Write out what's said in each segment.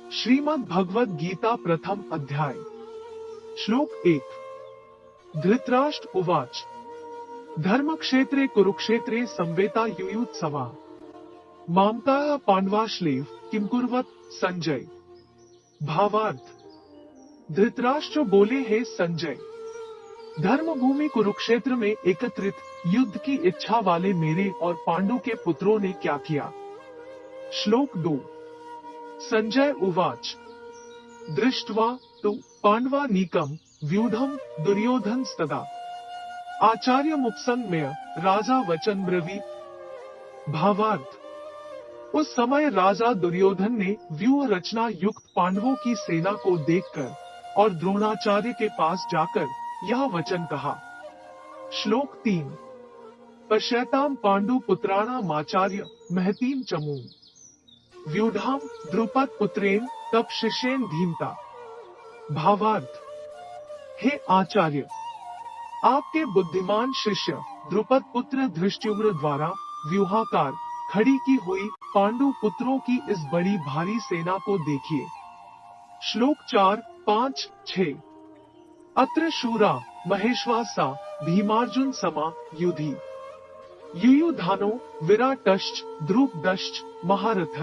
श्रीमद् भगवद गीता प्रथम अध्याय श्लोक 1। धृतराष्ट्र उवाच धर्मक्षेत्रे कुरुक्षेत्रे संवेता युयुत्सवा मामकाः पांडवाश्लेव किम कुर्वत संजय। भावार्थ। धृतराष्ट्र बोले, हे संजय, धर्मभूमि कुरुक्षेत्र में एकत्रित युद्ध की इच्छा वाले मेरे और पांडु के पुत्रों ने क्या किया। श्लोक 2। संजय उवाच दृष्ट्वा तु पांडवानीकं व्यूढं दुर्योधनस्तदा आचार्यमुपसंगम्य राजा वचन ब्रवीत। भावार्थ। उस समय राजा दुर्योधन ने व्यूह रचना युक्त पांडवों की सेना को देखकर और द्रोणाचार्य के पास जाकर यह वचन कहा। श्लोक 3। पश्यताम पांडु पुत्राणाम आचार्य महतीम चमूम व्यूढ़ाम द्रुपद पुत्रेन तप शिष्येन धीमता। भावार्थ। हे आचार्य, आपके बुद्धिमान शिष्य द्रुपद पुत्र धृष्टुम्न द्वारा व्यूहाकार खड़ी की हुई पांडु पुत्रों की इस बड़ी भारी सेना को देखिए। श्लोक 4, 5, 6। अत्र शूरा महेश्वासा भीमार्जुन समा युधि युयुधानो विराटश्च द्रुपदश्च महारथ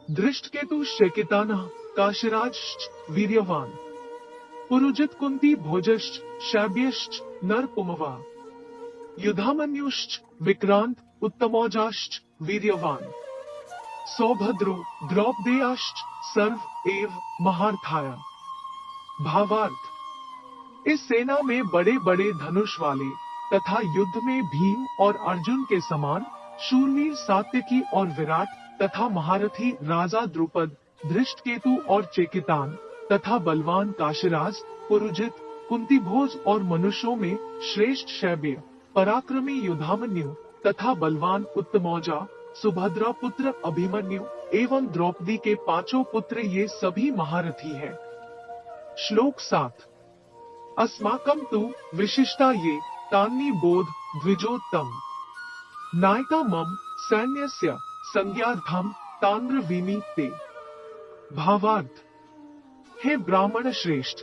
धृष्टकेतुश्चकितानः काशिराजश्च वीर्यवान पुरुजित कुंती भोजश्च शैब्यश्च नरपुमवा युधामन्युश्च विक्रांत उत्तमौजाश्च वीर्यवान सौभद्रो द्रौपदेयाश्च सर्व एव महारथाया। भावार्थ। इस सेना में बड़े बड़े धनुष वाले तथा युद्ध में भीम और अर्जुन के समान शूरवीर सात्यकी और विराट तथा महारथी राजा द्रुपद, धृष्टकेतु और चेकितान तथा बलवान काशिराज, पुरुजित, कुंतीभोज और मनुष्यों में श्रेष्ठ शैब्य, पराक्रमी युधामन्यु तथा बलवान उत्तमौजा, सुभद्रा पुत्र अभिमन्यु एवं द्रौपदी के पांचों पुत्र ये सभी महारथी हैं। श्लोक 7। अस्माकं तु विशिष्टा ये तान्नी बोध द्विजोत्तम नायका मम सैन्यस्य संज्ञार्थम ताम्रवीमी ते। भावार्थ। हे ब्राह्मण श्रेष्ठ,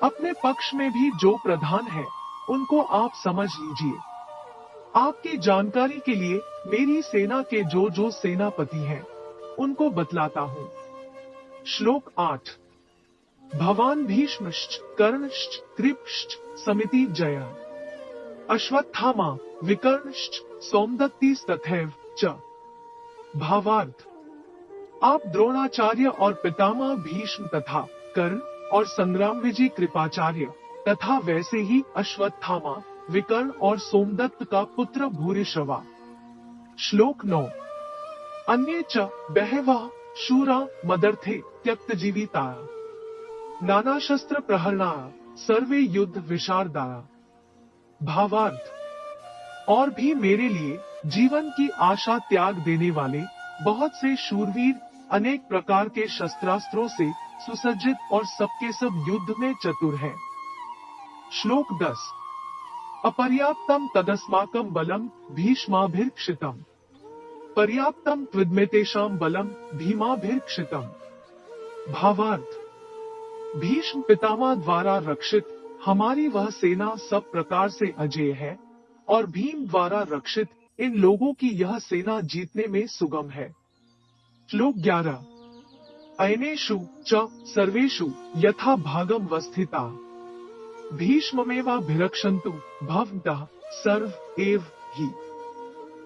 अपने पक्ष में भी जो प्रधान है उनको आप समझ लीजिए। आपकी जानकारी के लिए मेरी सेना के जो जो सेनापति हैं उनको बतलाता हूँ। श्लोक 8। भवान भीष्मश्च कर्णश्च कृपश्च समिति जय अश्वत्थामा विकर्णश्च सौमदत्तिस्तथैव च। भावार्थ। आप द्रोणाचार्य और पितामह भीष्म तथा कर्ण और संग्राम विजय कृपाचार्य तथा वैसे ही अश्वत्थामा, विकर्ण और सोमदत्त का पुत्र भूरिश्रवा। श्लोक 9। अन्ये च बहवः शूरा मदर्थे त्यक्त जीविता नाना शस्त्र प्रहरणा सर्वे युद्ध विशारदा। भावार्थ। और भी मेरे लिए जीवन की आशा त्याग देने वाले बहुत से शूरवीर अनेक प्रकार के शस्त्रास्त्रों से सुसज्जित और सबके सब युद्ध में चतुर हैं। श्लोक 10। अपर्याप्तम तदस्माकं बलम भीष्माभिरक्षितम पर्याप्तम त्विद्मेतेषां बलम भीमाभिरक्षितम। भावार्थ। भीष्म पितामह द्वारा रक्षित हमारी वह सेना सब प्रकार से अजेय है और भीम द्वारा रक्षित इन लोगों की यह सेना जीतने में सुगम है। श्लोक 11। अयनेषु च सर्वेषु यथा भागम वस्थिता भीष्ममेवाभिरक्षन्तु भवन्तः सर्व एव हि।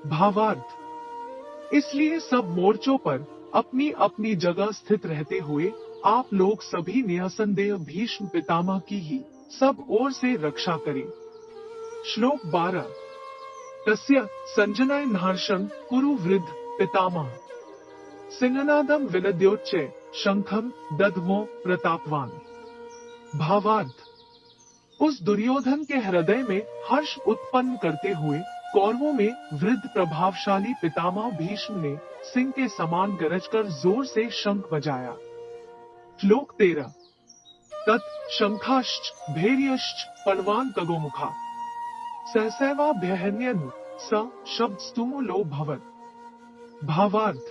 भावार्थ। इसलिए सब मोर्चों पर अपनी अपनी जगह स्थित रहते हुए आप लोग सभी निसंदेह भीष्म पितामह की ही सब ओर से रक्षा करें। श्लोक 12। तस्य संजनय नार्षं कुरु वृद्ध पितामह सिंहनादम विनद्योच्चय शंखम दध्मो प्रतापवान। भावार्थ। उस दुर्योधन के हृदय में हर्ष उत्पन्न करते हुए कौरवों में वृद्ध प्रभावशाली पितामह भीष्म ने सिंह के समान गरजकर जोर से शंख बजाया। श्लोक 13। तत् शंखाश्च भैर्यश्च पणवान कगोमुखा सहसैवाभ्यहन्यन् स शब्दस्तुमुलो भवत्। भावार्थ।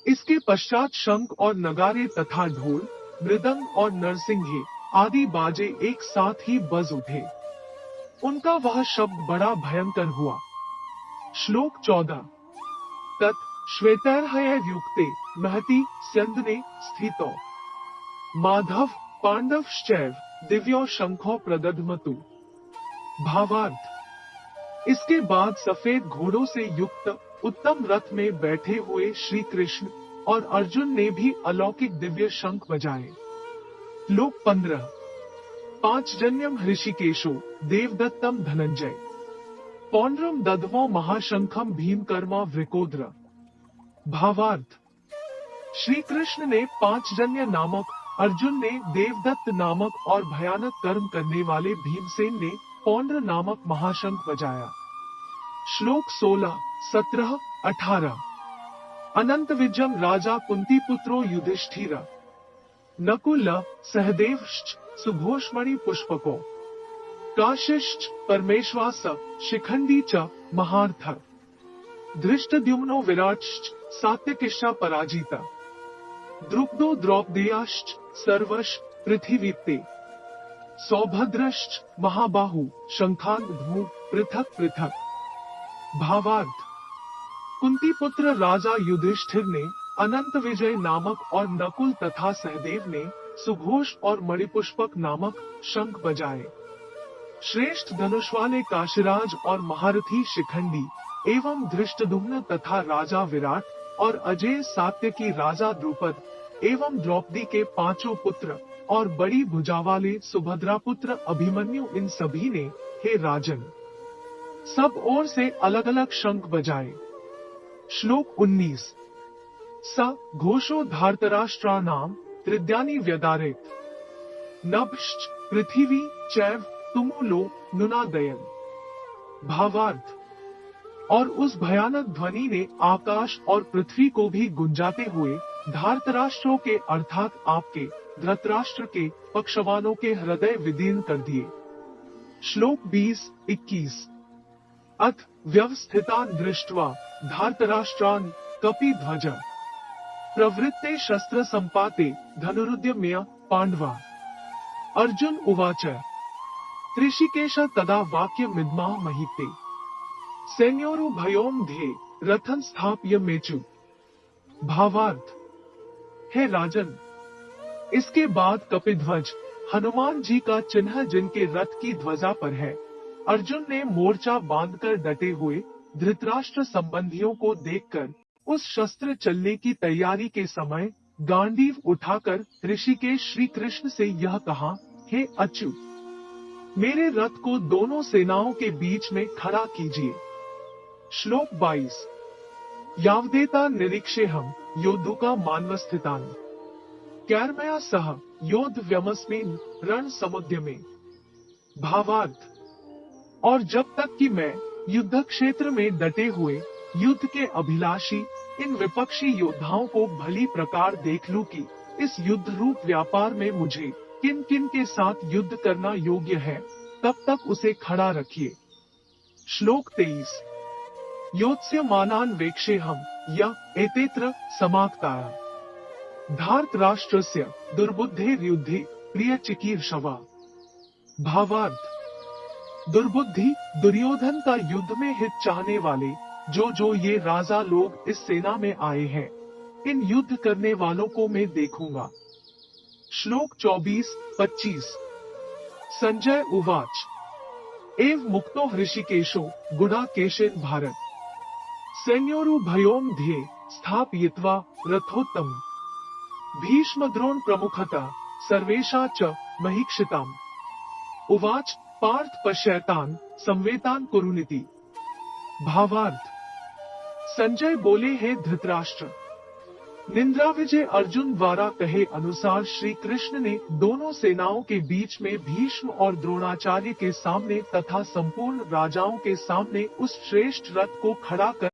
इसके पश्चात शंख और नगारे तथा ढोल, मृदंग और नरसिंहे आदि बाजे एक साथ ही बज उठे। उनका वह शब्द बड़ा भयंकर हुआ। श्लोक 14। तत् श्वेतैर्हयैर्युक्ते महति स्यन्दने स्थितो माधव पांडवश्चैव दिव्यो शंखो प्रदध्मतु। भावार्थ। इसके बाद सफेद घोड़ों से युक्त उत्तम रथ में बैठे हुए श्री कृष्ण और अर्जुन ने भी अलौकिक दिव्य शंख बजाए। श्लोक 15। पांचजन्यम हृषिकेशो देवदत्तम धनंजय पौंड्रम दध्मो महाशंखम भीमकर्मा वृकोद्र। भावार्थ। श्री कृष्ण ने पांचजन्य नामक, अर्जुन ने देवदत्त नामक और भयानक कर्म करने वाले भीमसेन ने पौंड्र नामक महाशंख बजाया। श्लोक 16, 17, 18। अनंत विजम राजा कुंती पुत्रो युधिष्ठिर नकुल सहदेवश्च सुघोषमणि पुष्पको काशिश्च परमेश्वास शिखंडी च महार्थ धृष्टद्युम्नो विराट्श्च सात्यकिश्चा पराजिता द्रुपदो द्रौपदेयाश्च सर्वश पृथिवीप्ते सौभद्रश्च महाबाहु शंखान धू पृथक पृथक। भावार्थ। कुंती पुत्र राजा युधिष्ठिर ने अनंत विजय नामक और नकुल तथा सहदेव ने सुघोष और मणिपुष्पक नामक शंख बजाए। श्रेष्ठ धनुष वाले काशीराज और महारथी शिखंडी एवं धृष्टद्युम्न तथा राजा विराट और अजय सात्यकी राजा द्रुपद एवं द्रौपदी के पांचों पुत्र और बड़ी भुजा वाले सुभद्रा पुत्र अभिमन्यु, इन सभी ने हे राजन सब ओर से अलग अलग शंख बजाए। श्लोक 19। स घोषो धार्तराष्ट्राणाम त्रिद्यानि व्यदारेत नभश्च पृथिवी चैव तुमुलो नुनादयन। भावार्थ। और उस भयानक ध्वनि ने आकाश और पृथ्वी को भी गुंजाते हुए धार्तराष्ट्रों के अर्थात आपके धृतराष्ट्र के पक्षवानों के हृदय विदीर्ण कर दिए। श्लोक 20, 21। अथ व्यवस्थितान् दृष्ट्वा धार्तराष्ट्रान् कपिध्वज प्रवृत्ते शस्त्र संपाते धनुरुद्यम्य पांडवा। अर्जुन उवाच ऋषिकेश तदा वाक्य मिद्मा महीते सैन्योरुभयोर्मध्ये रथं स्थाप्य मेचु। भावार्थ। हे राजन, इसके बाद कपिध्वज हनुमान जी का चिन्ह जिनके रथ की ध्वजा पर है, अर्जुन ने मोर्चा बांधकर डटे हुए धृतराष्ट्र संबंधियों को देखकर उस शस्त्र चलने की तैयारी के समय गांडीव उठाकर ऋषिकेश श्री कृष्ण से यह कहा, हे अच्युत, मेरे रथ को दोनों सेनाओं के बीच में खड़ा कीजिए। श्लोक 22। यावदेता निरीक्षेहम योद्धुका मानवस्थितान् कैर्मया सह योद्ध व्यमस्मिन् रण समुद्यमे। भावार्थ। और जब तक कि मैं युद्ध क्षेत्र में डटे हुए युद्ध के अभिलाषी इन विपक्षी योद्धाओं को भली प्रकार देख लूं कि इस युद्ध रूप व्यापार में मुझे किन किन के साथ युद्ध करना योग्य है, तब तक उसे खड़ा रखिए। श्लोक 23। योत्स्यमानान् वेक्षेहम् य एतेत्र समाक्ताः धार्तराष्ट्रस्य दुर्बुद्धेर्युद्धे प्रियचिकीर्षवा। भावार्थ। दुर्बुद्धि दुर्योधन का युद्ध में हित चाहने वाले जो ये राजा लोग इस सेना में आए हैं, इन युद्ध करने वालों को मैं देखूंगा। श्लोक 24, 25। संजय उवाच एव मुक्तो हृषिकेशो गुडाकेशेन भारत सैन्योरुभयोर्मध्ये स्थापयित्वा रथोत्तम भीष्म द्रोण प्रमुखतः सर्वेषा च महीक्षिताम्। उवाच पार्थ पश्यतान् संवेतान् कुरुनिति। भावार्थ। संजय बोले, हे धृतराष्ट्र, निंद्रा विजय अर्जुन द्वारा कहे अनुसार श्री कृष्ण ने दोनों सेनाओं के बीच में भीष्म और द्रोणाचार्य के सामने तथा संपूर्ण राजाओं के सामने उस श्रेष्ठ रथ को खड़ा कर